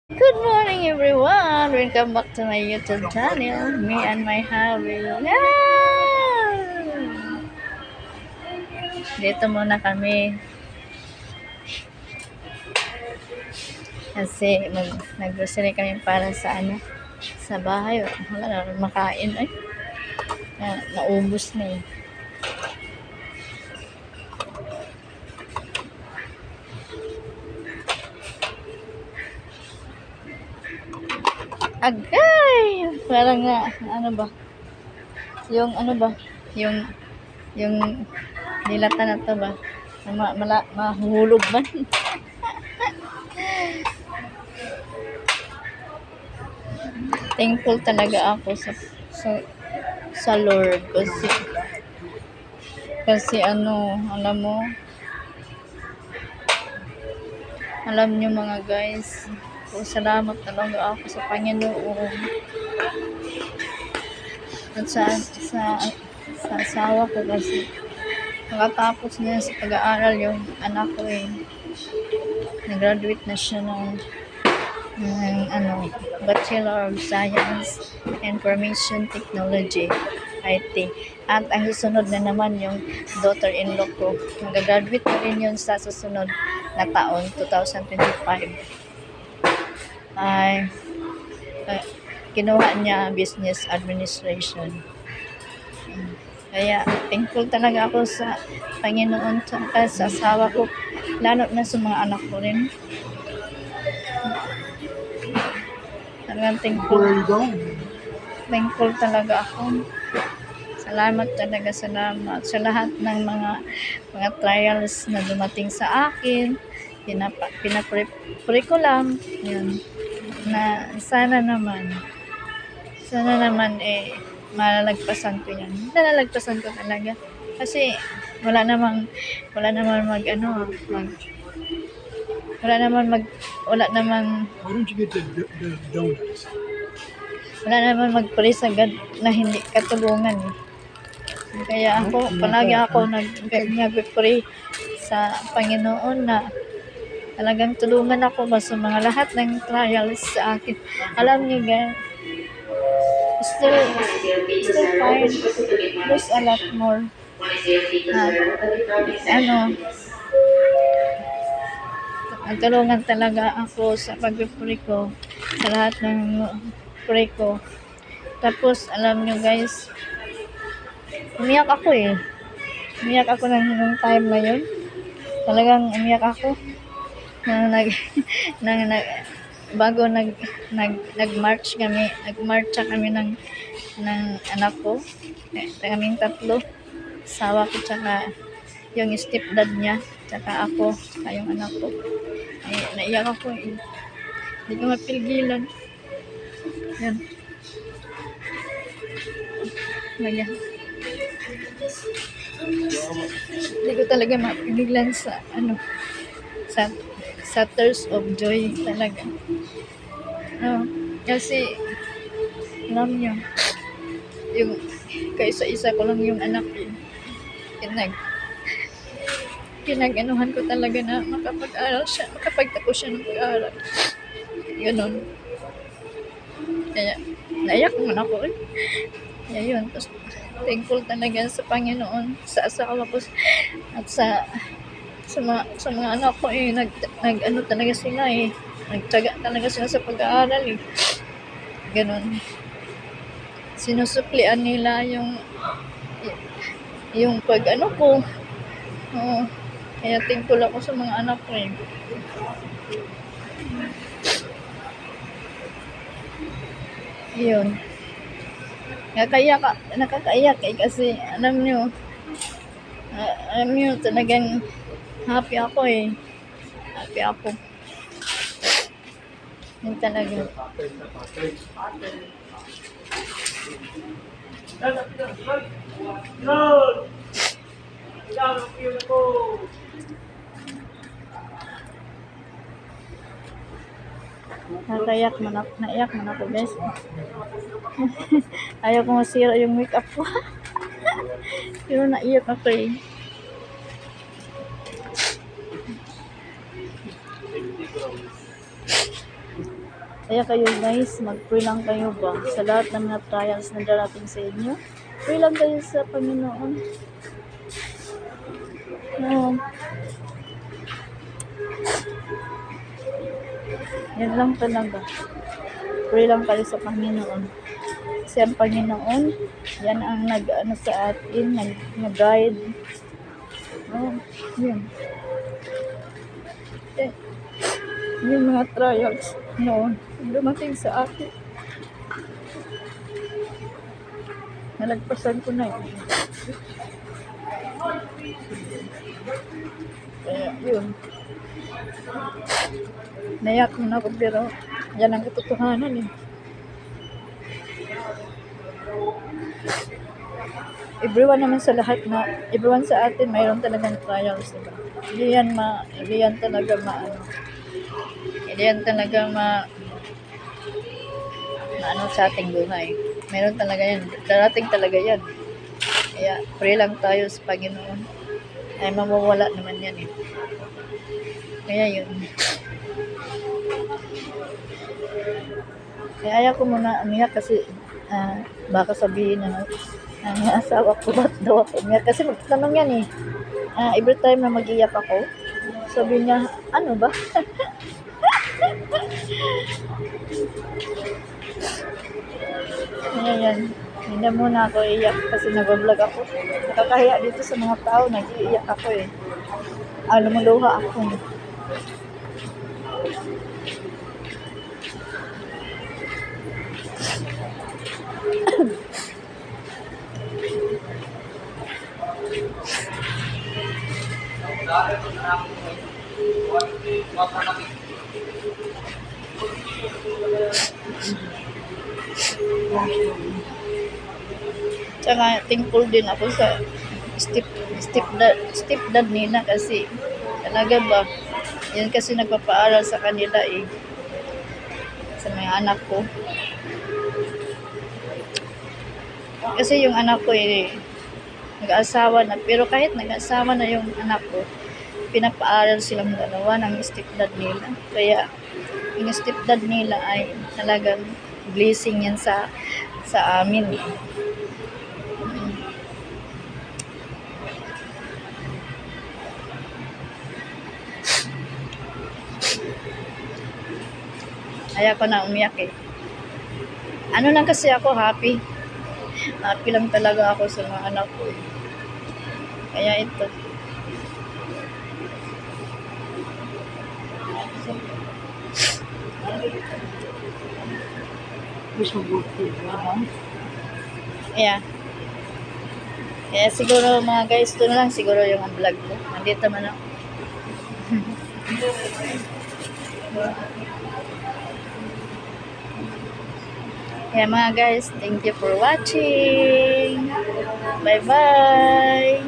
Good morning everyone! Welcome back to my YouTube channel, me and my hubby. Yeah! Dito muna kami kasi nag-grocery kami para sa sa bahay. Wala na makain ay. Naubos na eh. Agay! Parang ano ba? Yung yung nilata na to ba? Mahulog ba? Thankful talaga ako sa Lord kasi alam niyo mga guys, salamat talaga ako sa Panginoon at sa asawa ko kasi nakatapos niya sa pag-aaral yung anak ko eh. Nag-graduate na siya ng Bachelor of Science Information Technology IT. At ang susunod na naman yung daughter-in-law ko. Mag-graduate na rin yun sa susunod na taon, 2025. Ay, kinuha niya business administration. Kaya thankful talaga ako sa Panginoon at sa asawa ko, lalo na sa mga anak ko rin. Talagang thankful talaga ako. Salamat sa lahat ng mga trials na dumating sa akin. Pinapre ko lang yun, na sana naman malalagpasan ko yan. Nalalagpasan ko talaga kasi wala namang wala namang Why don't you get the donuts? wala naman mag-pray sa God na hindi katulungan eh. Kaya palagi ako nag-pray sa Panginoon na talagang tulungan ako ba sa mga lahat ng trials sa akin. Alam niyo guys, still fine. There's a lot more. Nagtulungan talaga ako sa pag-pray ko, sa lahat ng pray ko. Tapos, alam nyo guys, umiyak ako eh. Umiyak ako ng time na yun. Talagang umiyak ako. Nag-march kami ng anak ko. Kaming tatlo. Asawa ko tsaka yung stepdad niya. Tsaka ako, tsaka yung anak ko. Ay, naiyak ako eh. Hindi ko mapilgilan. Yan. Naiyak. Hindi ko talaga mapilgilan sa tears of joy talaga. Kasi alam niyo, yung kaisa-isa ko lang yung anak ko. Pinag-anuhan ko talaga na makapagtapos siya ng pag-aaral. Ganon. Kaya, naiyak naman ako eh. Kaya yun, tapos thankful talaga sa Panginoon, sa asawa ko, at sa mga anak ko eh, nag-ano talaga sila eh. Nagtyaga talaga sila sa pag-aaral eh. Ganon. Sinusuklian nila yung pag-ano ko. Oo. Kaya thankful ako sa mga anak ko eh. Yun. Nakakaiyak eh kasi alam nyo talagang happy ako eh. Happy ako. Yun talaga. Naiyak man ako guys. Ayaw ko masira yung makeup ko. Pero naiyak ako eh. Kaya kayo guys, mag-pray lang kayo ba sa lahat ng mga trials na darating sa inyo. Pray lang kayo sa Panginoon. No, yan lang talaga. Pray lang kayo sa Panginoon. Kasi ang Panginoon, yan ang nag-ano sa atin, nag-guide. No, yun. Eh, yung mga trials noon, dumating sa akin. Nalagpasan ko na yun. Kaya yun. Nayak mo na ako pero yan ang katotohanan eh. Everyone naman sa lahat na, everyone sa atin mayroon talagang trials, diba? Hindi yan talaga hindi yan talaga ano sa ating buhay. Meron talaga yan, darating talaga yan. Kaya pray lang tayo sa Panginoon. Ay mawawala naman yan eh. Kaya yun. Kaya ayaw ko muna umiyak kasi baka sabihin na ang asawa ko ba't daw ako umiyak. Kasi magtanong yan eh. Every time na mag-iyak ako, sabi niya, ano ba? Kaya yan. Hindi muna ako iyak kasi nag-vlog ako. Nakakahiya dito sa mga tao, nag-iiyak ako eh. Lumuluha ako. Tsaka thankful din ako sa stepdad nila kasi talaga ba, yan kasi nagpapaaral sa kanila eh, sa mga anak ko. Kasi yung anak ko eh, nag-asawa na, pero kahit nag-asawa na yung anak ko, pinapaaral silang dalawa ng stepdad nila. Kaya yung stepdad nila ay talagang blessing yan sa amin. Ayaw ko na umiyak eh. Ano lang kasi ako, happy. Happy lang talaga ako sa mga anak ko eh. Kaya ito. Yeah. Kaya siguro mga guys, ito na lang siguro yung vlog ko. Nandito man ako. Kaya mga guys, thank you for watching. Bye-bye.